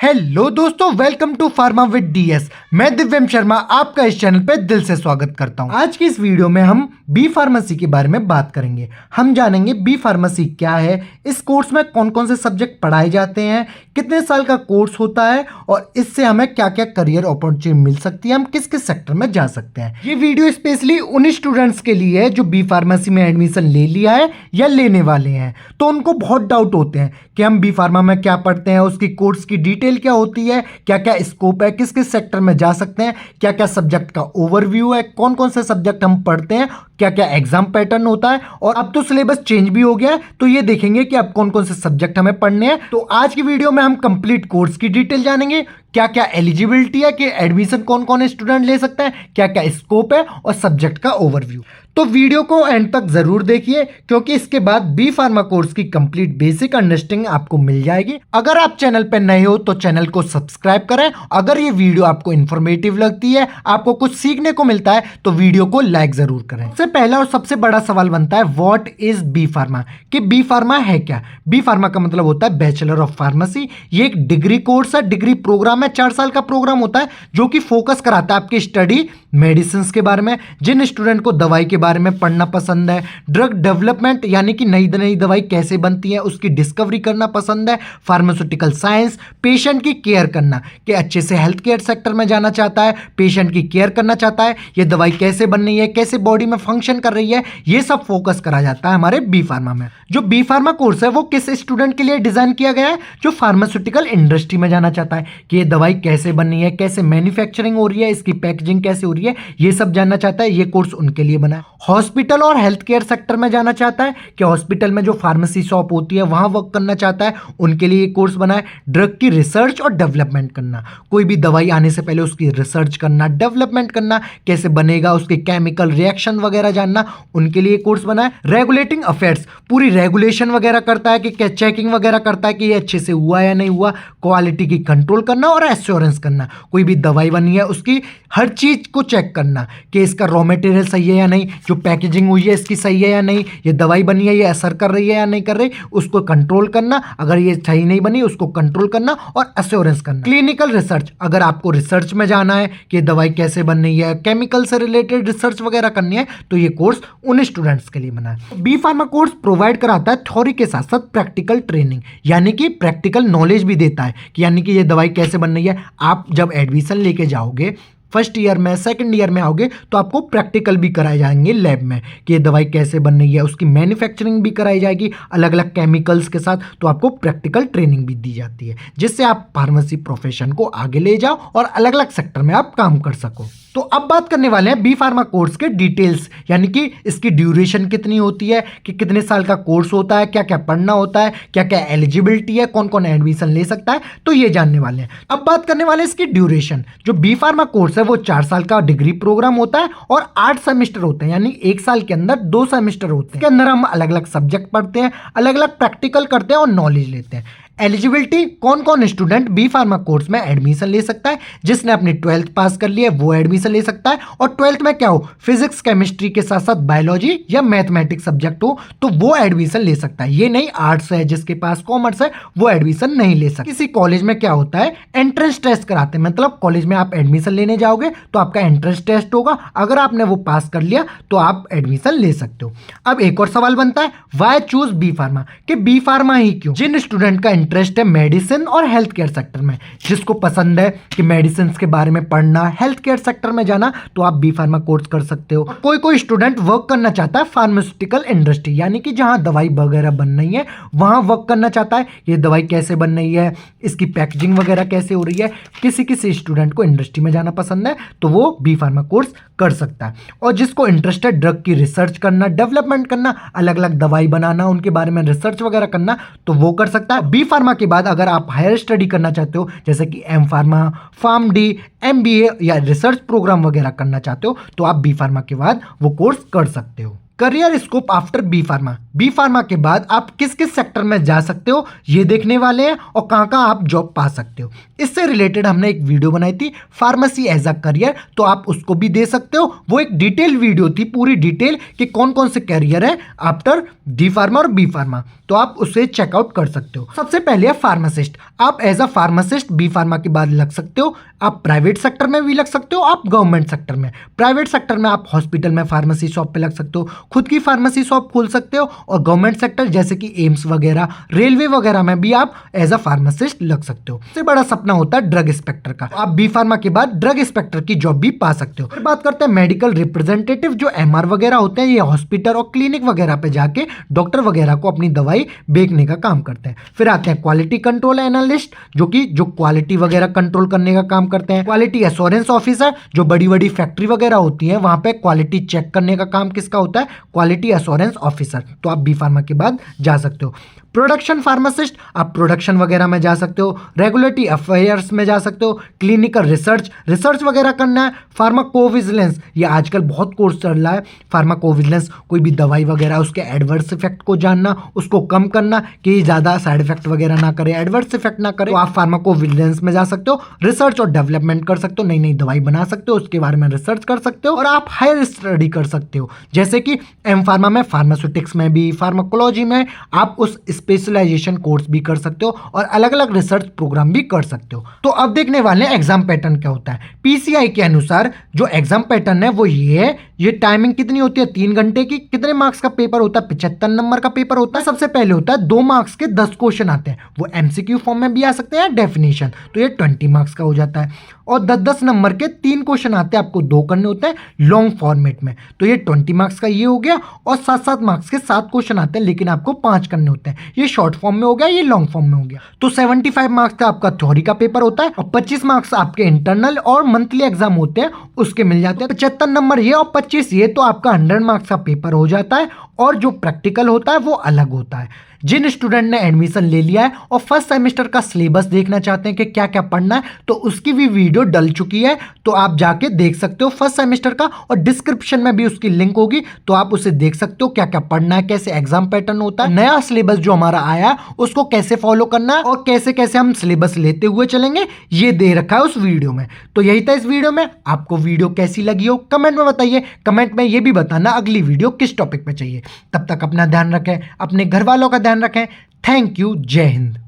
Hello दोस्तों, welcome to pharma with DS. मैं दिव्यम शर्मा आपका इस चैनल पे दिल से स्वागत करता हूं। आज की इस वीडियो में हम बी फार्मेसी के बारे में बात करेंगे। हम जानेंगे बी फार्मेसी क्या है, इस कोर्स में कौन कौन से सब्जेक्ट पढ़ाए जाते हैं, कितने साल का कोर्स होता है और इससे हमें क्या क्या करियर अपॉर्चुनिटी मिल सकती है, हम किस किस सेक्टर में जा सकते हैं। ये वीडियो स्पेशली उन स्टूडेंट्स के लिए है जो बी फार्मेसी में एडमिशन ले लिया है या लेने वाले हैं। तो उनको बहुत डाउट होते हैं कि हम बी फार्मा में क्या पढ़ते हैं, उसकी कोर्स की डिटेल क्या होती है, क्या क्या स्कोप है, किस किस सेक्टर में जा सकते हैं, क्या क्या सब्जेक्ट का ओवरव्यू है, कौन कौन से सब्जेक्ट हम पढ़ते हैं, क्या क्या एग्जाम पैटर्न होता है। और अब तो सिलेबस चेंज भी हो गया है, तो ये देखेंगे कि अब कौन कौन से सब्जेक्ट हमें पढ़ने हैं। तो आज की वीडियो में हम कंप्लीट कोर्स की डिटेल जानेंगे, क्या क्या एलिजिबिलिटी है कि एडमिशन कौन कौन स्टूडेंट ले सकता है, क्या क्या स्कोप है और सब्जेक्ट का ओवरव्यू। तो वीडियो को एंड तक जरूर देखिए, क्योंकि इसके बाद बी फार्मा कोर्स की कंप्लीट बेसिक अंडरस्टैंडिंग आपको मिल जाएगी। अगर आप चैनल पर नए हो तो चैनल को सब्सक्राइब करें। अगर ये वीडियो आपको इंफॉर्मेटिव लगती है, आपको कुछ सीखने को मिलता है, तो वीडियो को लाइक जरूर करें। सबसे पहला और सबसे बड़ा सवाल बनता है, व्हाट इज बी फार्मा, कि बी फार्मा है क्या। बी फार्मा का मतलब होता है बैचलर ऑफ फार्मेसी। ये एक डिग्री कोर्स है, डिग्री प्रोग्राम है, 4 साल का प्रोग्राम होता है जो कि फोकस कराता है आपकी स्टडी मेडिसिन के बारे में। जिन स्टूडेंट को दवाई के बारे में पढ़ना पसंद है, ड्रग डेवलपमेंट यानी कि नई नई दवाई कैसे बनती है उसकी डिस्कवरी करना पसंद है, फार्मास्यूटिकल साइंस, पेशेंट की केयर करना, कि अच्छे से हेल्थ केयर सेक्टर में जाना चाहता है, पेशेंट की केयर करना चाहता है, ये दवाई कैसे बन रही है, कैसे बॉडी में फंक्शन कर रही है, ये सब फोकस करा जाता है हमारे बी फार्मा में। जो बी फार्मा कोर्स है वो किस स्टूडेंट के लिए डिजाइन किया गया है, जो फार्मास्यूटिकल इंडस्ट्री में जाना चाहता है कि ये दवाई कैसे बन रही है, कैसे मैन्युफैक्चरिंग हो रही है, इसकी पैकेजिंग कैसे हो रही है, ये सब जानना चाहता है। ये कोर्स उनके लिए बना है। हॉस्पिटल और हेल्थ केयर सेक्टर में जाना चाहता है कि हॉस्पिटल में जो फार्मेसी शॉप होती है वहां वर्क करना चाहता है, उनके लिए ये कोर्स बना है। ड्रग की रिसर्च और डेवलपमेंट करना, कोई भी दवाई आने से पहले उसकी रिसर्च करना, डेवलपमेंट करना, कैसे बनेगा, उसके केमिकल रिएक्शन वगैरह जानना, उनके लिए कोर्स बना है। रेगुलेटिंग अफेयर्स, पूरी रेगुलेशन वगैरह करता है कि चेकिंग वगैरह करता है कि ये अच्छे से हुआ या नहीं हुआ, क्वालिटी की कंट्रोल करना और एश्योरेंस करना। कोई भी दवाई बनी है उसकी हर चीज को चेक करना कि इसका रॉ मटेरियल सही है या नहीं, जो पैकेजिंग हुई है इसकी सही है या नहीं, ये दवाई बनी है ये असर कर रही है या नहीं कर रही, उसको कंट्रोल करना, अगर ये सही नहीं बनी उसको कंट्रोल करना और एश्योरेंस करना। क्लिनिकल रिसर्च, अगर आपको रिसर्च में जाना है कि दवाई कैसे बन रही है, केमिकल से रिलेटेड रिसर्च वगैरह करनी है, तो ये कोर्स उन स्टूडेंट्स के लिए बना है। बी फार्मा कोर्स प्रोवाइड कराता है थ्योरी के साथ साथ प्रैक्टिकल ट्रेनिंग, यानी कि प्रैक्टिकल नॉलेज भी देता है कि यानी कि ये दवाई कैसे बन रही है। आप जब एडमिशन लेके जाओगे फर्स्ट ईयर में, सेकंड ईयर में आओगे तो आपको प्रैक्टिकल भी कराए जाएंगे लैब में कि ये दवाई कैसे बन रही है, उसकी मैन्युफैक्चरिंग भी कराई जाएगी अलग अलग केमिकल्स के साथ। तो आपको प्रैक्टिकल ट्रेनिंग भी दी जाती है जिससे आप फार्मेसी प्रोफेशन को आगे ले जाओ और अलग अलग सेक्टर में आप काम कर सको। तो अब बात करने वाले हैं बी फार्मा कोर्स के डिटेल्स, यानी कि इसकी ड्यूरेशन कितनी होती है, कि कितने साल का कोर्स होता है, क्या क्या पढ़ना होता है, क्या क्या एलिजिबिलिटी है, कौन कौन एडमिशन ले सकता है, तो ये जानने वाले हैं। अब बात करने वाले हैं इसकी ड्यूरेशन। जो बी फार्मा कोर्स है वो 4 साल का डिग्री प्रोग्राम होता है और 8 सेमेस्टर होते हैं, यानी 1 साल के अंदर 2 सेमेस्टर होते हैं। इसके अंदर हम अलग अलग सब्जेक्ट पढ़ते हैं, अलग अलग प्रैक्टिकल करते हैं और नॉलेज लेते हैं। एलिजिबिलिटी, कौन कौन स्टूडेंट बी फार्मा कोर्स में एडमिशन ले सकता है, जिसने अपनी 12th पास कर ली है वो एडमिशन ले सकता है। और 12th में क्या हो, फिजिक्स केमिस्ट्री के साथ साथ बायोलॉजी या मैथमेटिक्स सब्जेक्ट हो तो वो एडमिशन ले सकता है। ये नहीं आर्ट्स है जिसके पास कॉमर्स है वो एडमिशन नहीं ले सकता। किसी कॉलेज में क्या होता है, एंट्रेंस टेस्ट कराते हैं, मतलब कॉलेज में आप एडमिशन लेने जाओगे तो आपका एंट्रेंस टेस्ट होगा, अगर आपने वो पास कर लिया तो आप एडमिशन ले सकते हो। अब एक और सवाल बनता है, वाई चूज बी फार्मा, कि बी फार्मा ही क्यों। जिन स्टूडेंट का इंटरेस्ट है मेडिसिन और हेल्थ केयर सेक्टर में, जिसको पसंद है कि मेडिसिन के बारे में पढ़ना, हेल्थ केयर सेक्टर में जाना, तो आप बी फार्मा कोर्स कर सकते हो। कोई कोई स्टूडेंट वर्क करना चाहता है फार्मास्यूटिकल इंडस्ट्री, यानी कि जहां दवाई वगैरह बन रही है वहां वर्क करना चाहता है, ये दवाई कैसे बन रही है, इसकी पैकेजिंग वगैरह कैसे हो रही है। किसी किसी स्टूडेंट को इंडस्ट्री में जाना पसंद है तो वो बी फार्मा कोर्स कर सकता है। और जिसको इंटरेस्ट है ड्रग की रिसर्च करना, डेवलपमेंट करना, अलग अलग दवाई बनाना, उनके बारे में रिसर्च वगैरह करना, तो वो कर सकता है। बी फार्मा के बाद अगर आप हायर स्टडी करना चाहते हो, जैसे कि M pharma, pharm D, MBA या रिसर्च प्रोग्राम वगैरह करना चाहते हो, तो आप बी फार्मा के बाद वो कोर्स कर सकते हो। Career scope after B pharma. B pharma के बाद आप किस किस सेक्टर में जा सकते हो ये देखने वाले हैं और कहाँ कहाँ आप जॉब पा सकते हो। इससे रिलेटेड हमने एक वीडियो बनाई थी फार्मेसी एज अ करियर, तो आप उसको भी दे सकते हो। वो एक डिटेल वीडियो थी, पूरी डिटेल कि कौन कौन से करियर है आफ्टर डी फार्मा और बी फार्मा, तो आप उसे चेकआउट कर सकते हो। सबसे पहले है फार्मासिस्ट। आप as a pharmacist B pharma के बाद लग सकते हो। आप प्राइवेट सेक्टर में भी लग सकते हो, आप गवर्नमेंट सेक्टर में। प्राइवेट सेक्टर में आप हॉस्पिटल में फार्मेसी शॉप पे लग सकते हो, खुद की फार्मेसी शॉप खोल सकते हो। और गवर्नमेंट सेक्टर जैसे कि एम्स वगैरह, रेलवे वगैरह में भी आप एज अ फार्मासिस्ट लग सकते हो। सबसे बड़ा सपना होता है ड्रग इंस्पेक्टर का, आप बी फार्मा के बाद ड्रग इंस्पेक्टर की जॉब भी पा सकते हो। फिर बात करते हैं मेडिकल रिप्रेजेंटेटिव, जो एमआर वगैरह होते हैं, ये हॉस्पिटल और क्लिनिक वगैरह पे जाके डॉक्टर वगैरह को अपनी दवाई बेचने का काम करते हैं। फिर आते हैं क्वालिटी कंट्रोल एनालिस्ट, जो क्वालिटी वगैरह कंट्रोल करने का काम करते हैं। क्वालिटी एश्योरेंस ऑफिसर, जो बड़ी बड़ी फैक्ट्री वगैरह होती है वहां पे क्वालिटी चेक करने का काम किसका होता है, क्वालिटी एश्योरेंस ऑफिसर, तो आप बी फार्मा के बाद जा सकते हो। प्रोडक्शन फार्मासिस्ट, आप प्रोडक्शन वगैरह में जा सकते हो। रेगुलेटरी अफेयर्स में जा सकते हो। क्लिनिकल रिसर्च वगैरह करना है। फार्माकोविजिलेंस, ये आजकल बहुत कोर्स चल रहा है। फार्माकोविजिलेंस, कोई भी दवाई वगैरह उसके एडवर्स इफेक्ट को जानना, उसको कम करना कि ज़्यादा साइड इफेक्ट वगैरह ना करे, एडवर्स इफेक्ट ना करे, तो आप फार्माकोविजिलेंस में जा सकते हो। रिसर्च और डेवलपमेंट कर सकते हो, नई नई दवाई बना सकते हो, उसके बारे में रिसर्च कर सकते हो। और आप हायर स्टडी कर सकते हो, जैसे कि एम फार्मा में, फार्मास्यूटिक्स में भी, फार्माकोलॉजी में आप उस स्पेशलाइजेशन कोर्स भी कर सकते हो और अलग अलग रिसर्च प्रोग्राम भी कर सकते हो। तो अब देखने वाले हैं एग्जाम पैटर्न क्या होता है। पीसीआई के अनुसार जो एग्जाम पैटर्न है वो ये है। ये टाइमिंग कितनी होती है, 3 घंटे की। कितने मार्क्स का पेपर होता है, 75 नंबर का पेपर होता है। सबसे पहले होता है 2 मार्क्स के 10 क्वेश्चन आते हैं, वो एमसीक्यू फॉर्म में भी आ सकते हैं, डेफिनेशन, तो ये 20 मार्क्स का हो जाता है। और 10-10 नंबर के 3 क्वेश्चन आते हैं, आपको 2 करने होते हैं लॉन्ग फॉर्मेट में, तो ये 20 मार्क्स का ये हो गया। और 7-7 मार्क्स के 7 क्वेश्चन आते हैं, लेकिन आपको 5 करने होते हैं, ये शॉर्ट फॉर्म में हो गया, ये लॉन्ग फॉर्म में हो गया। तो 75 मार्क्स का आपका थ्योरी का पेपर होता है और 25 मार्क्स आपके इंटरनल और मंथली एग्जाम होते हैं, उसके मिल जाते हैं। 75 नंबर ये और 25 ये, तो आपका 100 मार्क्स का पेपर हो जाता है। और जो प्रैक्टिकल होता है वो अलग होता है। जिन स्टूडेंट ने एडमिशन ले लिया है और फर्स्ट सेमेस्टर का सिलेबस देखना चाहते हैं कि क्या क्या पढ़ना है, तो उसकी भी वीडियो डल चुकी है, तो आप जाके देख सकते हो फर्स्ट सेमेस्टर का, और डिस्क्रिप्शन में भी उसकी लिंक होगी, तो आप उसे देख सकते हो क्या क्या पढ़ना है, कैसे एग्जाम पैटर्न होता है, नया सिलेबस जो हमारा आया उसको कैसे फॉलो करना है और कैसे कैसे हम सिलेबस लेते हुए चलेंगे, ये दे रखा है उस वीडियो में। तो यही था इस वीडियो में। आपको वीडियो कैसी लगी हो कमेंट में बताइए। कमेंट में ये भी बताना अगली वीडियो किस टॉपिक पे चाहिए। तब तक अपना ध्यान रखें, अपने घर वालों का ध्यान रखें। Thank you. जय हिंद।